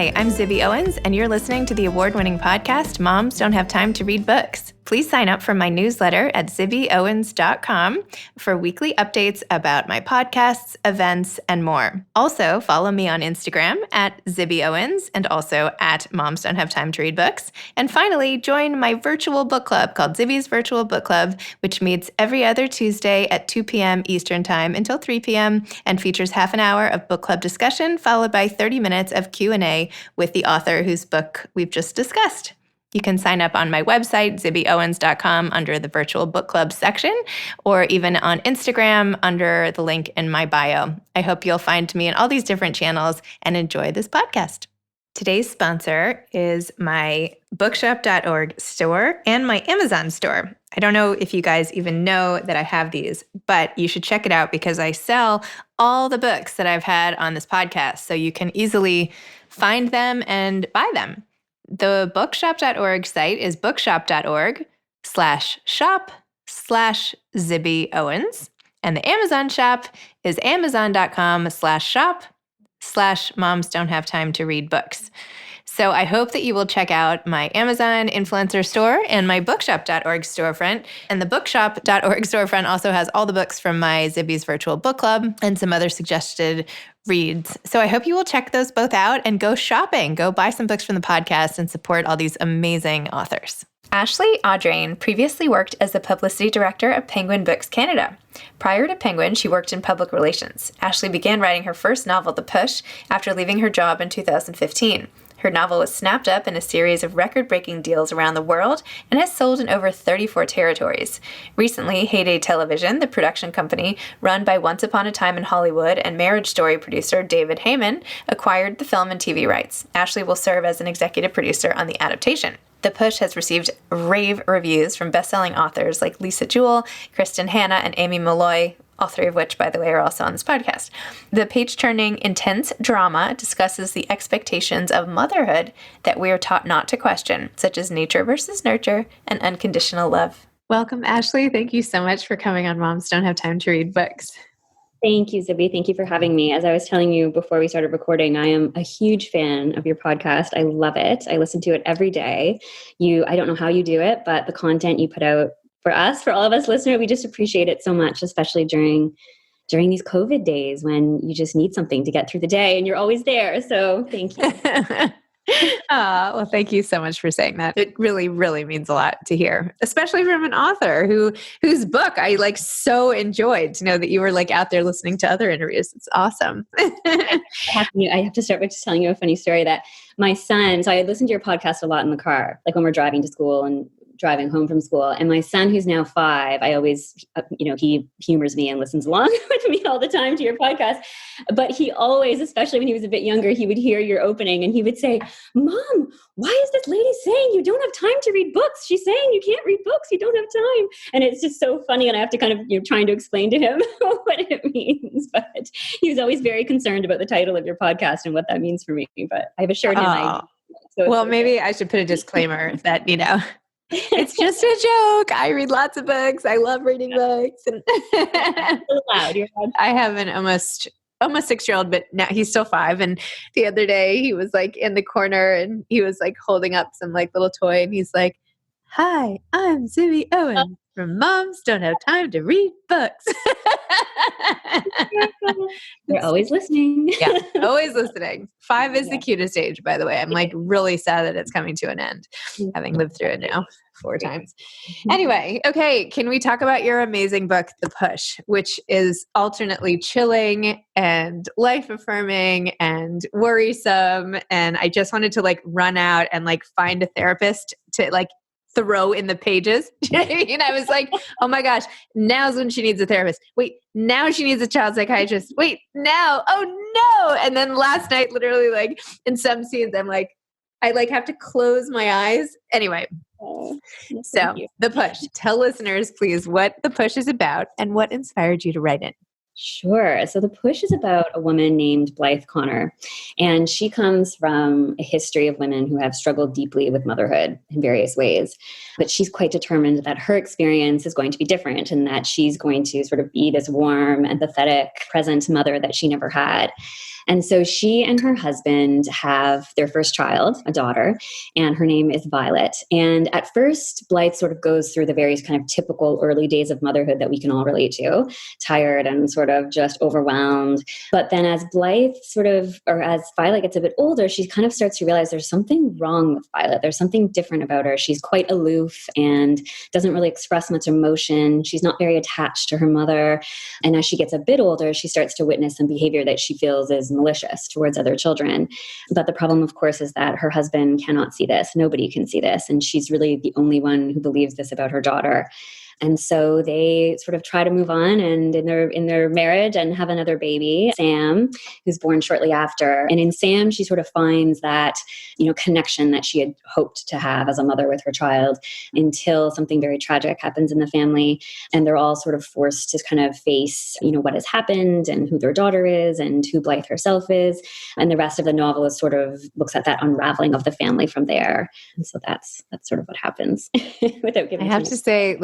Hi, I'm Zibby Owens, and you're listening to the award-winning podcast, Moms Don't Have Time to Read Books. Please sign up for my newsletter at zibbyowens.com for weekly updates about my podcasts, events, and more. Also, follow me on Instagram at Zibby Owens and also at Moms Don't Have Time to Read Books. And finally, join my virtual book club called Zibby's Virtual Book Club, which meets every other Tuesday at 2 p.m. Eastern Time until 3 p.m. and features half an hour of book club discussion followed by 30 minutes of Q&A with the author whose book we've just discussed. You can sign up on my website, zibbyowens.com, under the virtual book club section, or even on Instagram under the link in my bio. I hope you'll find me in all these different channels and enjoy this podcast. Today's sponsor is my bookshop.org store and my Amazon store. I don't know if you guys even know that I have these, but you should check it out because I sell all the books that I've had on this podcast, so you can easily find them and buy them. The bookshop.org site is bookshop.org/shop/Zibby Owens. And the Amazon shop is amazon.com/shop/moms don't have time to read books. So I hope that you will check out my Amazon influencer store and my bookshop.org storefront. And the bookshop.org storefront also has all the books from my Zibby's Virtual Book Club and some other suggested reads. So I hope you will check those both out and go shopping. Go buy some books from the podcast and support all these amazing authors. Ashley Audrain previously worked as the publicity director of Penguin Books Canada. Prior to Penguin, she worked in public relations. Ashley began writing her first novel, The Push, after leaving her job in 2015. Her novel was snapped up in a series of record-breaking deals around the world and has sold in over 34 territories. Recently, Heyday Television, the production company run by Once Upon a Time in Hollywood and Marriage Story producer David Heyman, acquired the film and TV rights. Ashley will serve as an executive producer on the adaptation. The Push has received rave reviews from best-selling authors like Lisa Jewell, Kristen Hanna, and Amy Malloy, all three of which, by the way, are also on this podcast. The page-turning, intense drama discusses the expectations of motherhood that we are taught not to question, such as nature versus nurture and unconditional love. Welcome, Ashley. Thank you so much for coming on Moms Don't Have Time to Read Books. Thank you, Zibby. Thank you for having me. As I was telling you before we started recording, I am a huge fan of your podcast. I love it. I listen to it every day. I don't know how you do it, but the content you put out for us, for all of us listeners, we just appreciate it so much, especially during these COVID days when you just need something to get through the day and you're always there. So thank you. Well, thank you so much for saying that. It really, really means a lot to hear, especially from an author whose book I so enjoyed to know that you were out there listening to other interviews. It's awesome. I have to start by just telling you a funny story that my son, so I listen to your podcast a lot in the car, like when we're driving to school and driving home from school. And my son, who's now 5, I always, he humors me and listens along with me all the time to your podcast. But he always, especially when he was a bit younger, he would hear your opening and he would say, "Mom, why is this lady saying you don't have time to read books? She's saying you can't read books. You don't have time." And it's just so funny. And I have to kind of, trying to explain to him what it means. But he was always very concerned about the title of your podcast and what that means for me. But I've assured him well, maybe I should put a disclaimer that, it's just a joke. I read lots of books. I love reading books. And You're loud. I have an almost 6-year-old, but now he's still 5. And the other day he was in the corner and he was holding up some little toy and he's like, "Hi, I'm Zibby Owens from Moms Don't Have Time to Read Books." They're always listening. Yeah, always listening. 5 is the cutest age, by the way. I'm really sad that it's coming to an end, having lived through it now 4 times. Anyway, okay, can we talk about your amazing book, The Push, which is alternately chilling and life-affirming and worrisome. And I just wanted to run out and find a therapist to throw in the pages. I was like, oh my gosh, now's when she needs a therapist. Wait, now she needs a child psychiatrist. Wait, now, oh no. And then last night, literally in some scenes, I'm I have to close my eyes. Anyway, so The Push. Tell listeners, please, what The Push is about and what inspired you to write it. Sure. So The Push is about a woman named Blythe Connor, and she comes from a history of women who have struggled deeply with motherhood in various ways. But she's quite determined that her experience is going to be different and that she's going to sort of be this warm, empathetic, present mother that she never had. And so she and her husband have their first child, a daughter, and her name is Violet. And at first, Blythe sort of goes through the various kind of typical early days of motherhood that we can all relate to, tired and sort of just overwhelmed. But then as Blythe as Violet gets a bit older, she kind of starts to realize there's something wrong with Violet. There's something different about her. She's quite aloof and doesn't really express much emotion. She's not very attached to her mother. And as she gets a bit older, she starts to witness some behavior that she feels is malicious towards other children. But the problem, of course, is that her husband cannot see this. Nobody can see this. And she's really the only one who believes this about her daughter. And so they sort of try to move on and in their marriage and have another baby, Sam, who's born shortly after. And in Sam, she sort of finds that, connection that she had hoped to have as a mother with her child until something very tragic happens in the family. And they're all sort of forced to kind of face, what has happened and who their daughter is and who Blythe herself is. And the rest of the novel is sort of looks at that unraveling of the family from there. And so that's sort of what happens without giving I have to say,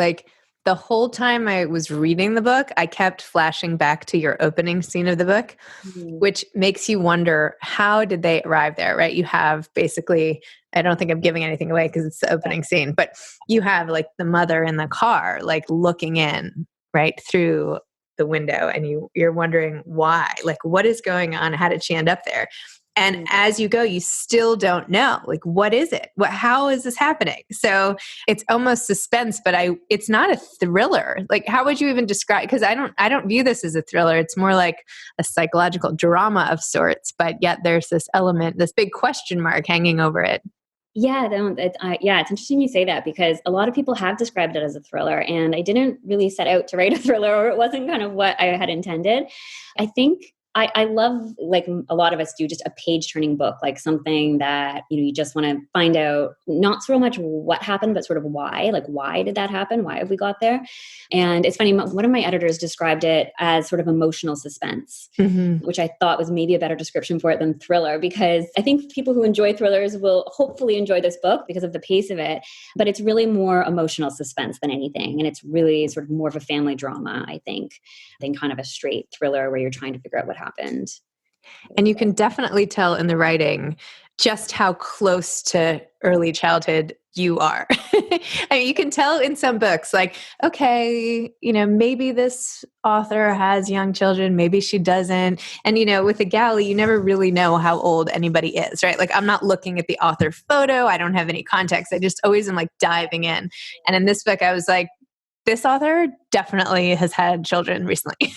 the whole time I was reading the book, I kept flashing back to your opening scene of the book, which makes you wonder, how did they arrive there, right? You have basically, I don't think I'm giving anything away because it's the opening scene, but you have the mother in the car, looking in, right, through the window, and you're wondering why, what is going on? How did she end up there? And as you go, you still don't know, what is it? How is this happening? So it's almost suspense, but it's not a thriller. How would you even describe? Because I don't view this as a thriller. It's more like a psychological drama of sorts, but yet there's this element, this big question mark hanging over it. Yeah, it's interesting you say that because a lot of people have described it as a thriller, and I didn't really set out to write a thriller, or it wasn't kind of what I had intended. I think I love, a lot of us do, just a page-turning book, something that, you just want to find out not so much what happened, but sort of why. Why did that happen? Why have we got there? And it's funny, one of my editors described it as sort of emotional suspense, which I thought was maybe a better description for it than thriller, because I think people who enjoy thrillers will hopefully enjoy this book because of the pace of it, but it's really more emotional suspense than anything. And it's really sort of more of a family drama, I think, than kind of a straight thriller where you're trying to figure out what happened. And you can definitely tell in the writing just how close to early childhood you are. I mean, you can tell in some books, okay, maybe this author has young children, maybe she doesn't. And, with a galley, you never really know how old anybody is, right? I'm not looking at the author photo. I don't have any context. I just always am diving in. And in this book, I was like, this author definitely has had children recently.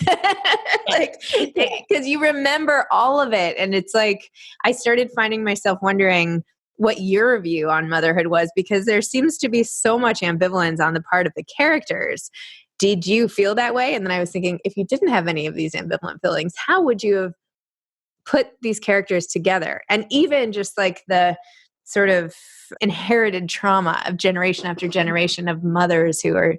Because you remember all of it. And it's I started finding myself wondering what your view on motherhood was, because there seems to be so much ambivalence on the part of the characters. Did you feel that way? And then I was thinking, if you didn't have any of these ambivalent feelings, how would you have put these characters together? And even just the sort of inherited trauma of generation after generation of mothers who are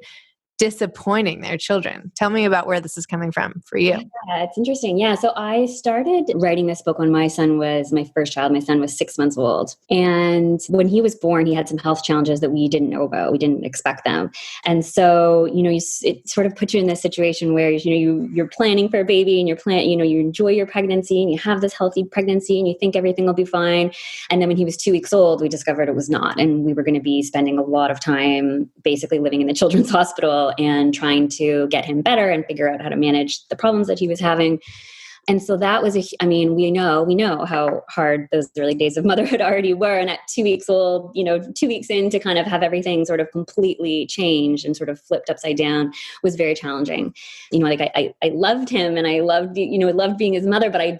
disappointing their children. Tell me about where this is coming from for you. Yeah, it's interesting. Yeah. So I started writing this book when my son was my first child. My son was 6 months old. And when he was born, he had some health challenges that we didn't know about. We didn't expect them. And so, it sort of puts you in this situation where, you're planning for a baby and you enjoy your pregnancy and you have this healthy pregnancy and you think everything will be fine. And then when he was 2 weeks old, we discovered it was not. And we were going to be spending a lot of time basically living in the children's hospital and trying to get him better and figure out how to manage the problems that he was having. And so that was we know how hard those early days of motherhood already were. And at 2 weeks old, 2 weeks in, to kind of have everything sort of completely changed and sort of flipped upside down was very challenging. I loved him and I loved being his mother, but I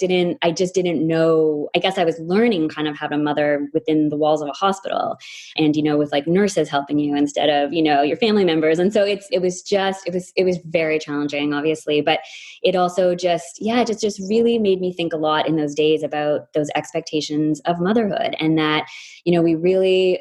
just didn't know. I guess I was learning kind of how to mother within the walls of a hospital and, with nurses helping you instead of, your family members. And so it was very challenging, obviously, but it also just really made me think a lot in those days about those expectations of motherhood, and that, we really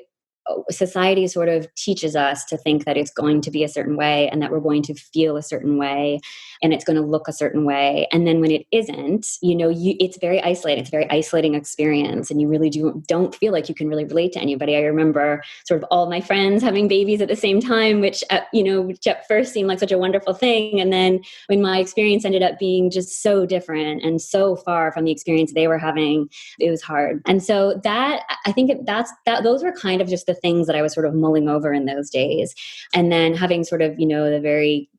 society sort of teaches us to think that it's going to be a certain way and that we're going to feel a certain way and it's going to look a certain way. And then when it isn't, it's very isolating. It's a very isolating experience. And you really don't feel like you can really relate to anybody. I remember sort of all my friends having babies at the same time, which at first seemed like such a wonderful thing. And then when my experience ended up being just so different and so far from the experience they were having, it was hard. And so that, I think those were kind of just the things that I was sort of mulling over in those days. And then having sort of, the very,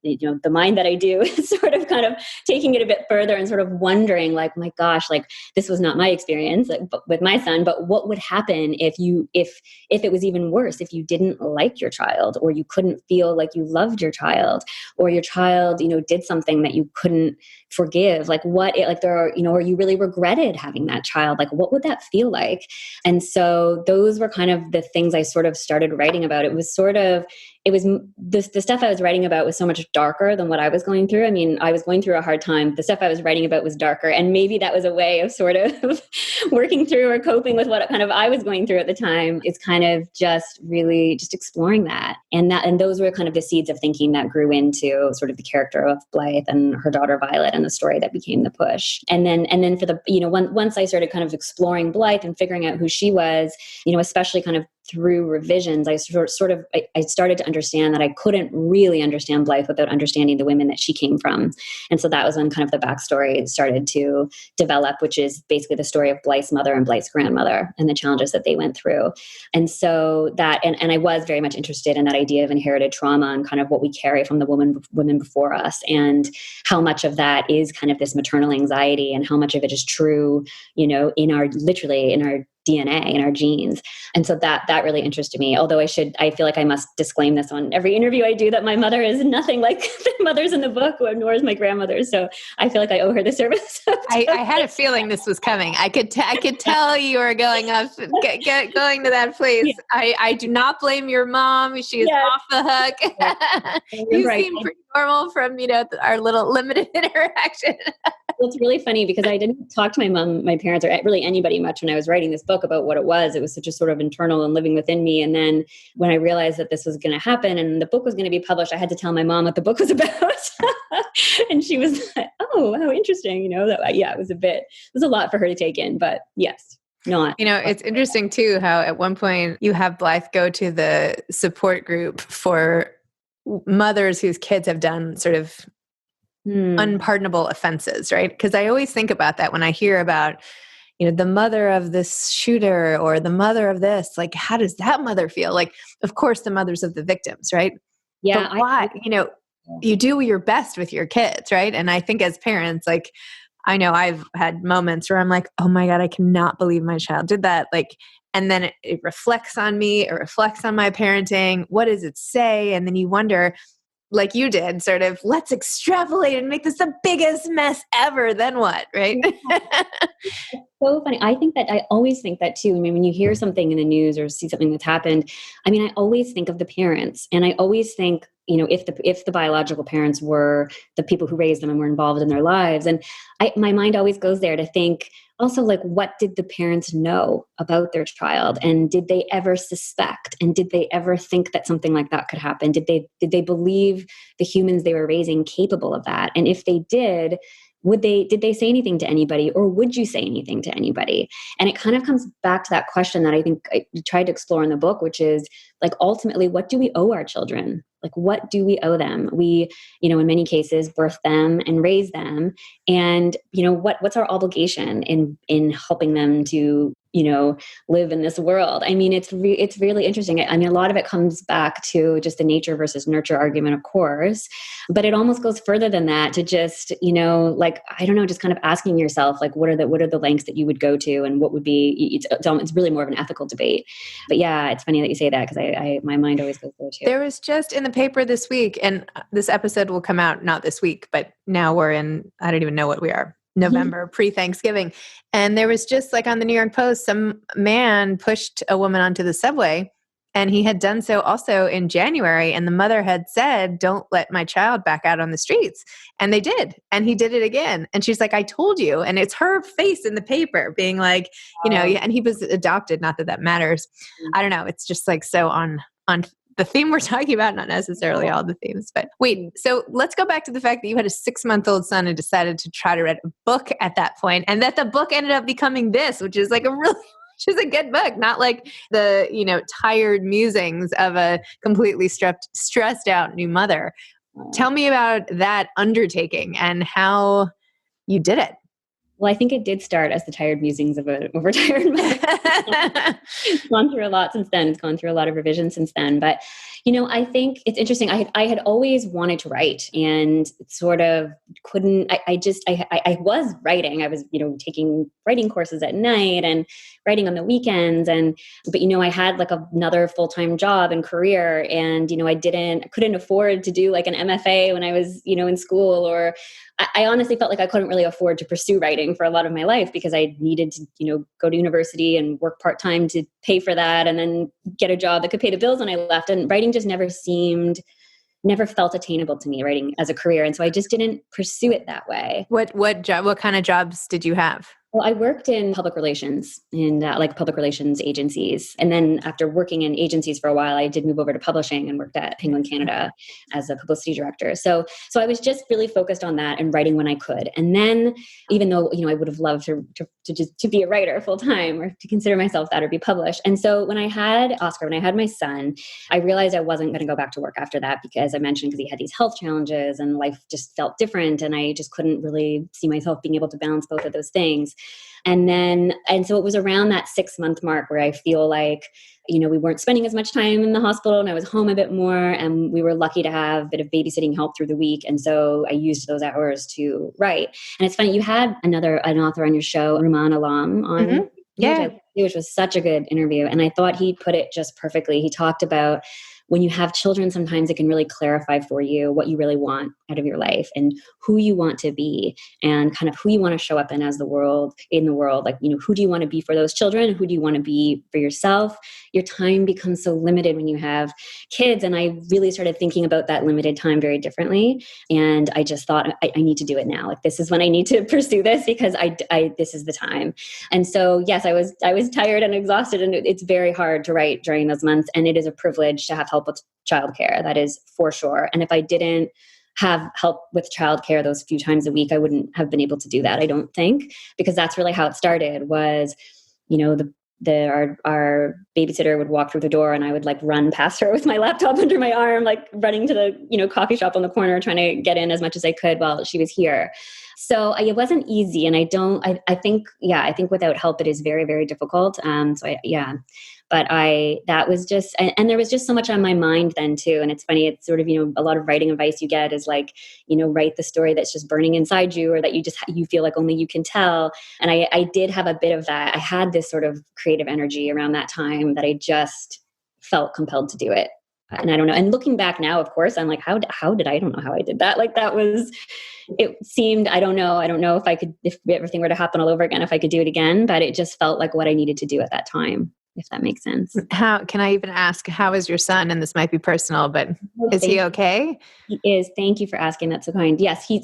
the mind that I do is sort of kind of taking it a bit further and sort of wondering like, my gosh, like this was not my experience with my son, but what would happen if it was even worse, if you didn't like your child or you couldn't feel like you loved your child or your child, did something that you couldn't forgive, like or you really regretted having that child, like what would that feel like? And so those were kind of the things I sort of started writing about. It was the stuff I was writing about was so much darker than what I was going through. I mean, I was going through a hard time. The stuff I was writing about was darker. And maybe that was a way of sort of working through or coping with what kind of I was going through at the time. It's kind of just really just exploring that. And those were kind of the seeds of thinking that grew into sort of the character of Blythe and her daughter Violet and the story that became The Push. And then for the, once I started kind of exploring Blythe and figuring out who she was, especially kind of through revisions, I started to understand that I couldn't really understand Blythe without understanding the women that she came from. And so that was when kind of the backstory started to develop, which is basically the story of Blythe's mother and Blythe's grandmother and the challenges that they went through. And so that, and I was very much interested in that idea of inherited trauma and kind of what we carry from the women before us and how much of that is kind of this maternal anxiety and how much of it is true, in our DNA, in our genes. And so that really interested me. Although I feel like I must disclaim this on every interview I do that my mother is nothing like the mothers in the book, nor is my grandmother. So I feel like I owe her the service. I had a feeling this was coming. I could tell you were going going to that place. Yeah. I do not blame your mom. She is off the hook. Yeah. You seem pretty normal from, our little limited interaction. Well, it's really funny because I didn't talk to my mom, my parents, or really anybody much when I was writing this book about what it was. It was such a sort of internal and living within me. And then when I realized that this was going to happen and the book was going to be published, I had to tell my mom what the book was about. And she was like, oh, how interesting. It was a lot for her to take in, but yes. Not. It's interesting too, how at one point you have Blythe go to the support group for mothers whose kids have done sort of unpardonable offenses, right? Because I always think about that when I hear about, the mother of this shooter or the mother of this, like, how does that mother feel? Like, of course, the mothers of the victims, right? Yeah. But why? You do your best with your kids, right? And I think as parents, like, I know I've had moments where I'm like, oh my God, I cannot believe my child did that. Like, and then it reflects on me, it reflects on my parenting. What does it say? And then you wonder, like you did, sort of, let's extrapolate and make this the biggest mess ever. Then what, right? It's so funny. I always think that too. I mean, when you hear something in the news or see something that's happened, I mean, I always think of the parents, and I always think, if the biological parents were the people who raised them and were involved in their lives, and my mind always goes there to think also, like, what did the parents know about their child, and did they ever suspect, and did they ever think that something like that could happen? Did they believe the humans they were raising capable of that? And if they did they say anything to anybody, or would you say anything to anybody? And it kind of comes back to that question that I think I tried to explore in the book, which is like, ultimately, what do we owe our children? Like, what do we owe them? We, in many cases, birth them and raise them. And, what's our obligation in helping them to, live in this world? I mean, it's really interesting. I mean, a lot of it comes back to just the nature versus nurture argument, of course, but it almost goes further than that to just, like, I don't know, just kind of asking yourself, like, what are the lengths that you would go to, and what would be, it's really more of an ethical debate. But yeah, it's funny that you say that, because my mind always goes there too. There was just in the paper this week, and this episode will come out not this week, but now we're in, I don't even know what we are, November, pre-Thanksgiving. And there was just like on the New York Post, some man pushed a woman onto the subway And he had done so also in January. And the mother had said, don't let my child back out on the streets. And they did. And he did it again. And she's like, I told you. And it's her face in the paper being like, and he was adopted. Not that that matters. I don't know. It's just like so on the theme we're talking about, not necessarily all the themes. But wait, so let's go back to the fact that you had a 6-month-old son and decided to try to write a book at that point, and that the book ended up becoming this, which is like which is a good book, not like the, tired musings of a completely stressed out new mother. Tell me about that undertaking and how you did it. Well, I think it did start as the tired musings of a overtired mother. It's gone through a lot since then. It's gone through a lot of revision since then. But, I think it's interesting. I had always wanted to write and sort of couldn't, I was writing. I was, taking writing courses at night and writing on the weekends. But I had like another full-time job and career. And, I couldn't afford to do like an MFA when I was, in school, or I honestly felt like I couldn't really afford to pursue writing for a lot of my life because I needed to, go to university and work part-time to pay for that and then get a job that could pay the bills when I left. And writing just never felt attainable to me, writing as a career. And so I just didn't pursue it that way. What kind of jobs did you have? Well, I worked in public relations in like public relations agencies. And then after working in agencies for a while, I did move over to publishing and worked at Penguin Canada as a publicity director. So I was just really focused on that and writing when I could. And then even though, I would have loved to be a writer full time or to consider myself that or be published. And so when I had Oscar, when I had my son, I realized I wasn't going to go back to work after that because I mentioned because he had these health challenges and life just felt different. And I just couldn't really see myself being able to balance both of those things. And so it was around that 6-month mark where I feel like, we weren't spending as much time in the hospital and I was home a bit more, and we were lucky to have a bit of babysitting help through the week. And so I used those hours to write. And it's funny, you had an author on your show, Ruman Alam, on, Mm-hmm. Yeah. which was such a good interview. And I thought he put it just perfectly. He talked about when you have children, sometimes it can really clarify for you what you really want out of your life and who you want to be and kind of who you want to show up in the world. Like, who do you want to be for those children? Who do you want to be for yourself? Your time becomes so limited when you have kids. And I really started thinking about that limited time very differently. And I just thought, I need to do it now. Like, this is when I need to pursue this because this is the time. And so, yes, I was tired and exhausted, and it's very hard to write during those months. And it is a privilege to have help with childcare. That is for sure. And if I didn't have help with childcare those few times a week, I wouldn't have been able to do that, I don't think, because that's really how it started was, our babysitter would walk through the door and I would like run past her with my laptop under my arm, like running to the, coffee shop on the corner, trying to get in as much as I could while she was here. So it wasn't easy. And I think without help, it is very, very difficult. But that was just, and there was just so much on my mind then too. And it's funny, it's sort of, a lot of writing advice you get is like, write the story that's just burning inside you, or that you feel like only you can tell. And I did have a bit of that. I had this sort of creative energy around that time that I just felt compelled to do it. And I don't know. And looking back now, of course, I'm like, how did I don't know how I did that. Like it seemed, I don't know if everything were to happen all over again, if I could do it again, but it just felt like what I needed to do at that time, if that makes sense. How can I even ask, how is your son? And this might be personal, but is he okay? He is. Thank you for asking. That's so kind. Yes. He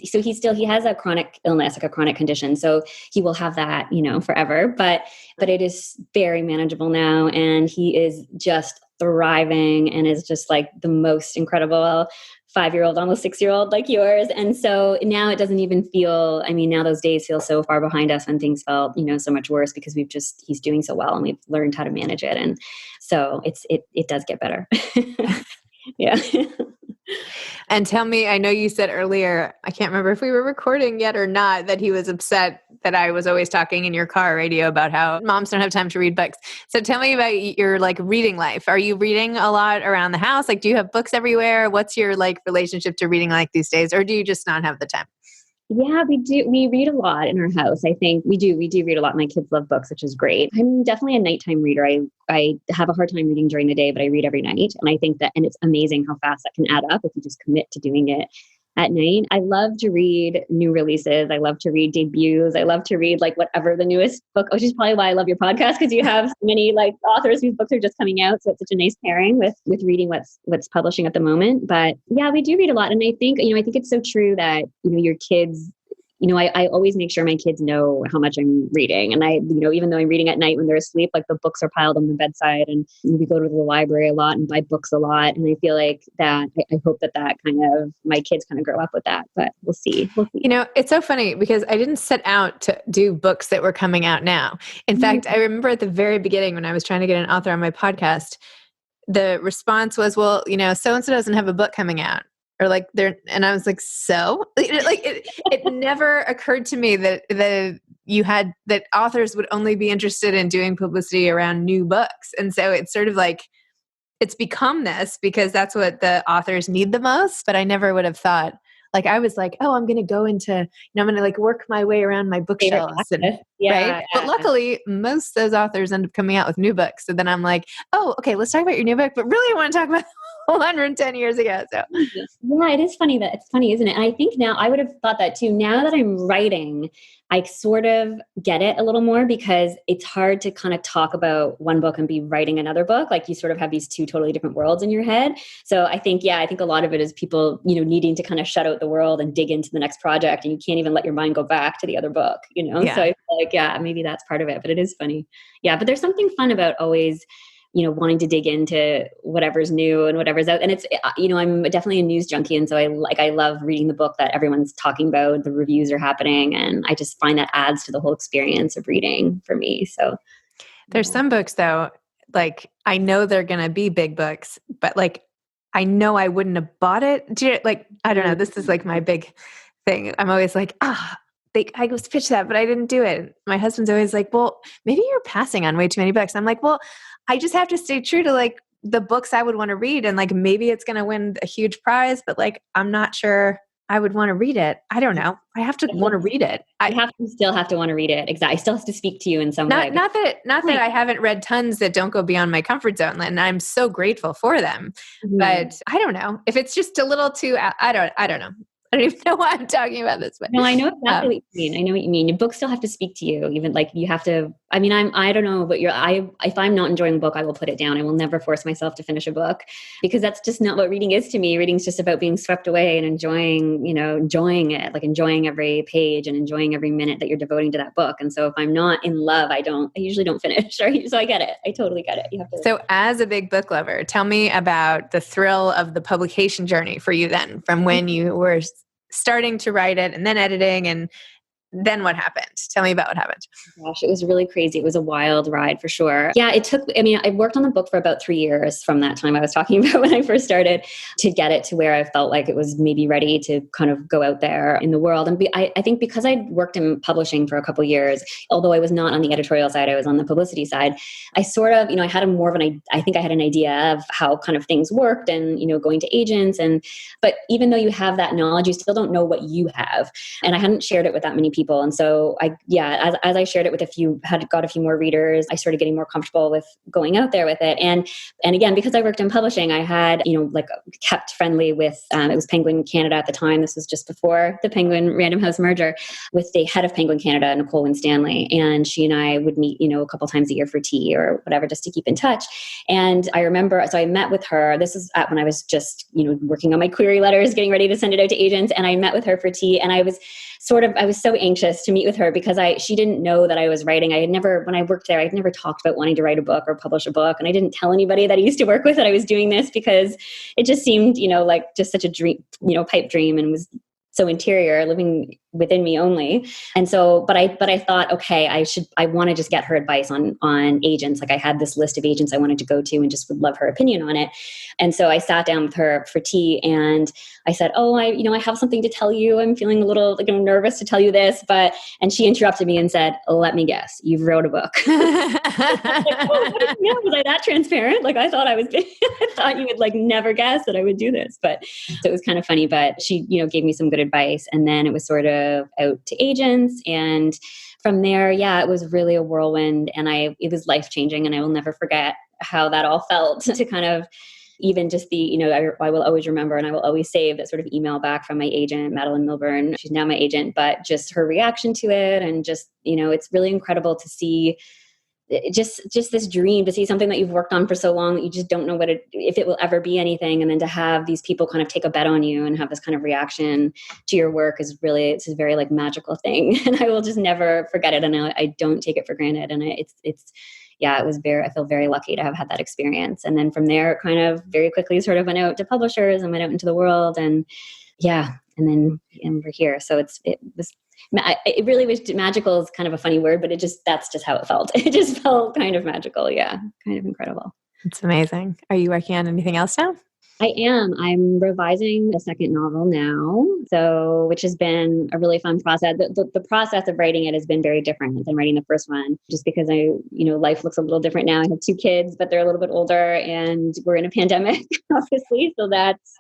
has a chronic illness, like a chronic condition. So he will have that, forever, but it is very manageable now. And he is just thriving and is just like the most incredible 5-year-old, almost 6-year-old like yours. And so now it doesn't even feel, now those days feel so far behind us when things felt, so much worse because he's doing so well and we've learned how to manage it. And so it does get better. Yeah. And tell me, I know you said earlier, I can't remember if we were recording yet or not, that he was upset that I was always talking in your car radio about how moms don't have time to read books. So tell me about your reading life. Are you reading a lot around the house? Like, do you have books everywhere? What's your relationship to reading like these days? Or do you just not have the time? Yeah, we do. We read a lot in our house. I think we do read a lot. My kids love books, which is great. I'm definitely a nighttime reader. I have a hard time reading during the day, but I read every night. And I think and it's amazing how fast that can add up if you just commit to doing it at night. I love to read new releases. I love to read debuts. I love to read like whatever the newest book, which is probably why I love your podcast, because you have many like authors whose books are just coming out. So it's such a nice pairing with reading what's publishing at the moment. But yeah, we do read a lot. And I think, I think it's so true that, your kids, I always make sure my kids know how much I'm reading. And even though I'm reading at night when they're asleep, like the books are piled on the bedside, and we go to the library a lot and buy books a lot. And I feel like that, I hope that kind of, my kids kind of grow up with that, but we'll see. It's so funny because I didn't set out to do books that were coming out now. In fact, I remember at the very beginning when I was trying to get an author on my podcast, the response was, well, so-and-so doesn't have a book coming out. Or like and I was like, so it never occurred to me that that authors would only be interested in doing publicity around new books. And so it's sort of like, it's become this because that's what the authors need the most. But I never would have thought, like, I was like, oh, I'm going to go into, I'm going to like work my way around my bookshelves. Right. Yeah. But luckily, most of those authors end up coming out with new books. So then I'm like, oh, okay, let's talk about your new book. But really, I want to talk about 110 years ago. So yeah, it is funny it's funny, isn't it? And I think now I would have thought that too. Now that I'm writing, I sort of get it a little more, because it's hard to kind of talk about one book and be writing another book. Like you sort of have these two totally different worlds in your head. So I think a lot of it is people, needing to kind of shut out the world and dig into the next project. And you can't even let your mind go back to the other book, Yeah. So I feel like, maybe that's part of it, but it is funny. Yeah. But there's something fun about always wanting to dig into whatever's new and whatever's out. And it's, I'm definitely a news junkie. And so I love reading the book that everyone's talking about, the reviews are happening. And I just find that adds to the whole experience of reading for me. So there's some books though, like I know they're going to be big books, but like, I know I wouldn't have bought it. Like, I don't know. This is like my big thing. I'm always like, I was pitched that, but I didn't do it. My husband's always like, well, maybe you're passing on way too many books. I'm like, well, I just have to stay true to like the books I would want to read. And like, maybe it's going to win a huge prize, but like, I'm not sure I would want to read it. I don't know. I have to want to read it. Still have to want to read it. Exactly. I still have to speak to you in some way. Not that I haven't read tons that don't go beyond my comfort zone, and I'm so grateful for them. Mm-hmm. But I don't know if it's just a little too, I don't know. I don't even know why I'm talking about this. But no, I know exactly what you mean. I know what you mean. Your books still have to speak to you. Even like you have to, I don't know, but if I'm not enjoying a book, I will put it down. I will never force myself to finish a book, because that's just not what reading is to me. Reading is just about being swept away and enjoying it, like enjoying every page and enjoying every minute that you're devoting to that book. And so if I'm not in love, I usually don't finish. Right? So I get it. I totally get it. You have to. So as a big book lover, tell me about the thrill of the publication journey for you then, from when you were starting to write it and then editing, and then what happened? Tell me about what happened. Gosh, it was really crazy. It was a wild ride for sure. Yeah, I worked on the book for about 3 years from that time I was talking about when I first started, to get it to where I felt like it was maybe ready to kind of go out there in the world. And I think because I'd worked in publishing for a couple of years, although I was not on the editorial side, I was on the publicity side, I sort of, I had I think I had an idea of how kind of things worked and, going to agents. But even though you have that knowledge, you still don't know what you have. And I hadn't shared it with that many people. And so as I shared it with got a few more readers, I started getting more comfortable with going out there with it. And again, because I worked in publishing, I had, kept friendly with, it was Penguin Canada at the time. This was just before the Penguin Random House merger, with the head of Penguin Canada, Nicole Winstanley. And she and I would meet, a couple times a year for tea or whatever, just to keep in touch. And I remember, so I met with her, this is when I was just, working on my query letters, getting ready to send it out to agents. And I met with her for tea, and I was so anxious to meet with her, because she didn't know that I was writing. When I worked there, I'd never talked about wanting to write a book or publish a book. And I didn't tell anybody that I used to work with that I was doing this, because it just seemed, like just such a dream, pipe dream, and was so interior, living within me only. And so, but I thought, okay, I want to just get her advice on agents. Like I had this list of agents I wanted to go to and just would love her opinion on it. And so I sat down with her for tea, and I said, oh, I have something to tell you. I'm feeling a little nervous to tell you this, and she interrupted me and said, let me guess, you've wrote a book. Was I that transparent? Like I thought I thought you would never guess that I would do this, so it was kind of funny, but she, gave me some good advice. And then it was sort of out to agents. And from there, it was really a whirlwind, and it was life-changing, and I will never forget how that all felt to kind of even just the, I will always remember and I will always save that sort of email back from my agent, Madeline Milburn. She's now my agent, but just her reaction to it. And just, it's really incredible to see just this dream, to see something that you've worked on for so long that you just don't know if it will ever be anything. And then to have these people kind of take a bet on you and have this kind of reaction to your work it's a very like magical thing. And I will just never forget it. And I don't take it for granted. And I feel very lucky to have had that experience. And then from there, it kind of very quickly sort of went out to publishers and went out into the world. And then we're here. So it really was magical is kind of a funny word, but that's just how it felt. It just felt kind of magical. Yeah. Kind of incredible. It's amazing. Are you working on anything else now? I am. I'm revising a second novel now, which has been a really fun process. The process of writing it has been very different than writing the first one, just because life looks a little different now. I have 2 kids, but they're a little bit older and we're in a pandemic, obviously. So that's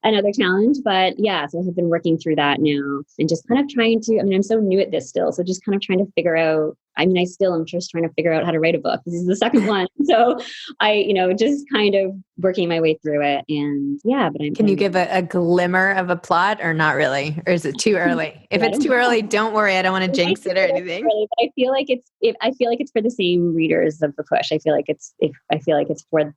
another challenge, but yeah, so I've been working through that now and just kind of trying to, I'm so new at this still. So just kind of trying to figure out, I still am just trying to figure out how to write a book. This is the second one. So just kind of working my way through it. And yeah, but Can you give a glimmer of a plot or not really? Or is it too early? If it's too early, don't worry. I don't want to jinx it or anything. Early, but I feel like it's for the same readers of the push. I feel like it's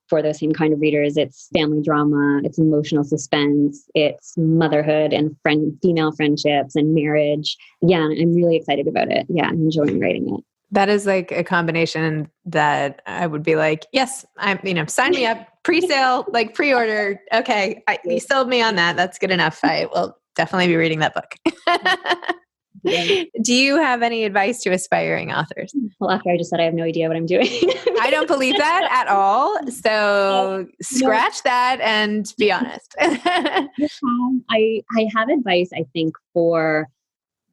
for those same kind of readers. It's family drama, it's emotional suspense, it's motherhood and female friendships and marriage. Yeah, I'm really excited about it. Yeah, I'm enjoying writing it. That is like a combination that I would be like, yes, sign me up, pre-sale, like pre-order. Okay. You sold me on that. That's good enough. I will definitely be reading that book. Do you have any advice to aspiring authors? Well, after I just said I have no idea what I'm doing. I don't believe that at all. So scratch that and be honest. I have advice, I think, for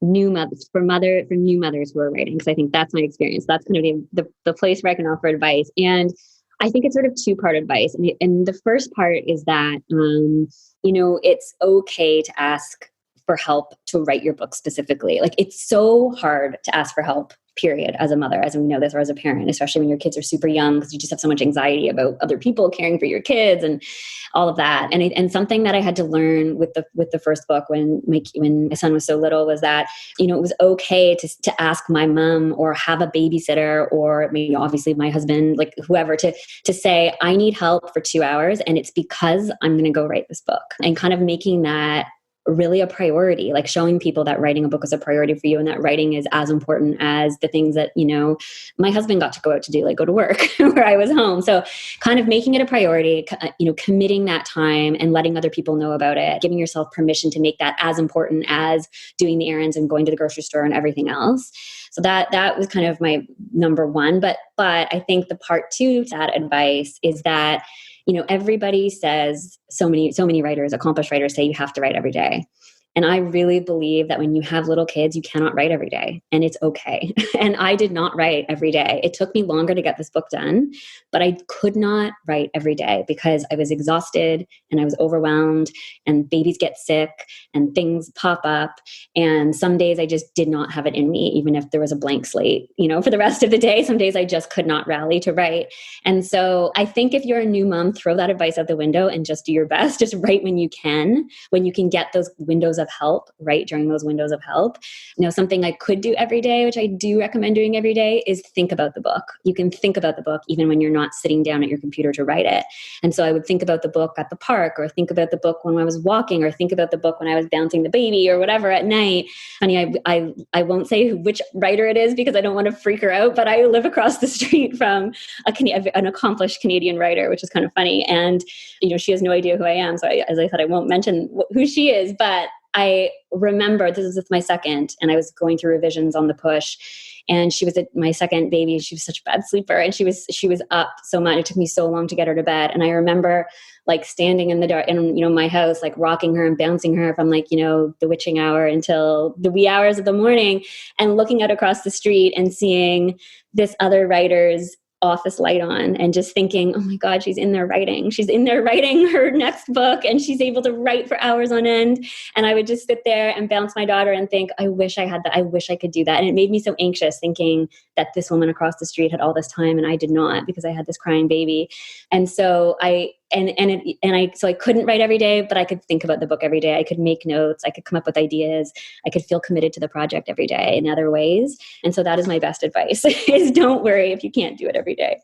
new mothers, for new mothers who are writing, because I think that's my experience. That's kind of the place where I can offer advice. And I think it's sort of 2-part advice. And the first part is that, it's okay to ask for help to write your book specifically. Like, it's so hard to ask for help, period, as a mother, as we know this, or as a parent, especially when your kids are super young, because you just have so much anxiety about other people caring for your kids and all of that. And something that I had to learn with the first book when my son was so little was that, it was okay to ask my mom or have a babysitter or obviously my husband, like whoever, to say, I need help for 2 hours. And it's because I'm going to go write this book, and kind of making that really a priority, like showing people that writing a book is a priority for you and that writing is as important as the things that, my husband got to go out to do, like go to work where I was home. So kind of making it a priority, committing that time and letting other people know about it, giving yourself permission to make that as important as doing the errands and going to the grocery store and everything else. So that was kind of my number one. But I think the part 2 to that advice is that, everybody says, so many writers, accomplished writers, say you have to write every day. And I really believe that when you have little kids, you cannot write every day, and it's okay. And I did not write every day. It took me longer to get this book done, but I could not write every day because I was exhausted and I was overwhelmed, and babies get sick and things pop up. And some days I just did not have it in me, even if there was a blank slate, for the rest of the day. Some days I just could not rally to write. And so I think if you're a new mom, throw that advice out the window and just do your best. Just write when you can get those windows of help, right? During those windows of help. Something I could do every day, which I do recommend doing every day, is think about the book. You can think about the book even when you're not sitting down at your computer to write it. And so I would think about the book at the park, or think about the book when I was walking, or think about the book when I was bouncing the baby or whatever at night. Honey, I won't say which writer it is because I don't want to freak her out, but I live across the street from an accomplished Canadian writer, which is kind of funny. And, she has no idea who I am. So as I said, I won't mention who she is, but I remember this is with my second, and I was going through revisions on the push, and she was my second baby. She was such a bad sleeper, and she was up so much. It took me so long to get her to bed. And I remember like standing in the dark in, my house, like rocking her and bouncing her from like, the witching hour until the wee hours of the morning, and looking out across the street and seeing this other writer's office light on, and just thinking, oh my God, she's in there writing her next book, and she's able to write for hours on end. And I would just sit there and bounce my daughter and think, I wish I had that. I wish I could do that. And it made me so anxious, thinking that this woman across the street had all this time and I did not, because I had this crying baby. And so So I couldn't write every day, but I could think about the book every day. I could make notes. I could come up with ideas. I could feel committed to the project every day in other ways. And so that is my best advice is don't worry if you can't do it every day.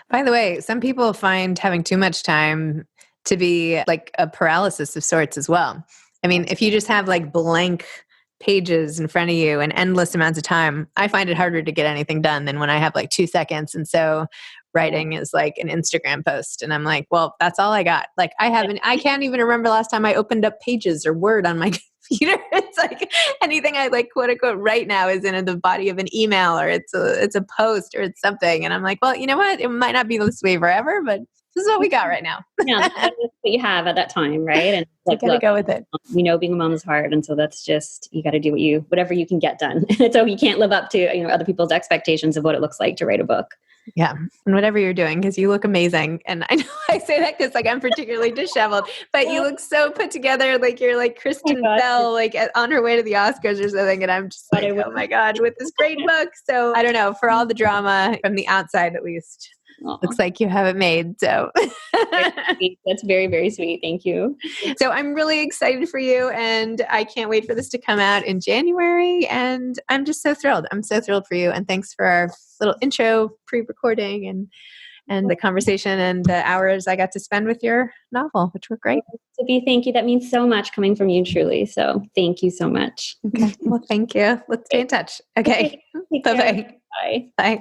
By the way, some people find having too much time to be like a paralysis of sorts as well. I mean, if you just have like blank pages in front of you and endless amounts of time, I find it harder to get anything done than when I have like 2 seconds. And so writing is like an Instagram post. And I'm like, well, that's all I got. Like I can't even remember last time I opened up Pages or Word on my computer. It's like anything I like quote unquote right now is in the body of an email or it's a post or it's something. And I'm like, well, you know what? It might not be this way forever, but this is what we got right now. Yeah, that's what you have at that time, right? And like, you gotta go with it. We know being a mom is hard, and so that's just you got to do whatever you can get done. So you can't live up to other people's expectations of what it looks like to write a book. Yeah, and whatever you're doing, because you look amazing. And I know I say that because like I'm particularly disheveled, but you look so put together, like you're like Kristen Bell, like on her way to the Oscars or something. And I'm just like, oh my God, with this great book. So I don't know, for all the drama from the outside, at least. Looks like you have it made. So that's very, very sweet. Thank you. So I'm really excited for you and I can't wait for this to come out in January. And I'm just so thrilled. I'm so thrilled for you. And thanks for our little intro pre-recording and the conversation and the hours I got to spend with your novel, which were great. Zibby, thank you. That means so much coming from you, truly. So thank you so much. Okay. Well, thank you. Let's stay in touch. Okay. Bye-bye. Bye. Bye.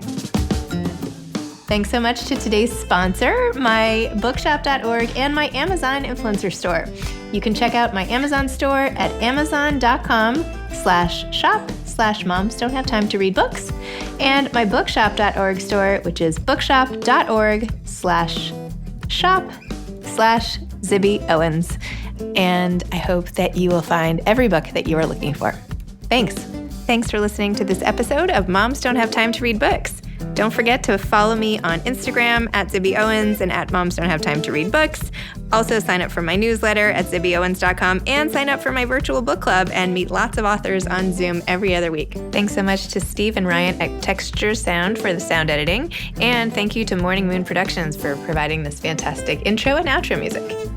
Thanks so much to today's sponsor, my bookshop.org and my Amazon influencer store. You can check out my Amazon store at amazon.com/shop/moms don't have time to read books, and my bookshop.org store, which is bookshop.org/shop/Zibby Owens. And I hope that you will find every book that you are looking for. Thanks. Thanks for listening to this episode of Moms Don't Have Time to Read Books. Don't forget to follow me on Instagram at Zibby Owens and at Moms Don't Have Time to Read Books. Also sign up for my newsletter at zibbyowens.com and sign up for my virtual book club and meet lots of authors on Zoom every other week. Thanks so much to Steve and Ryan at Texture Sound for the sound editing. And thank you to Morning Moon Productions for providing this fantastic intro and outro music.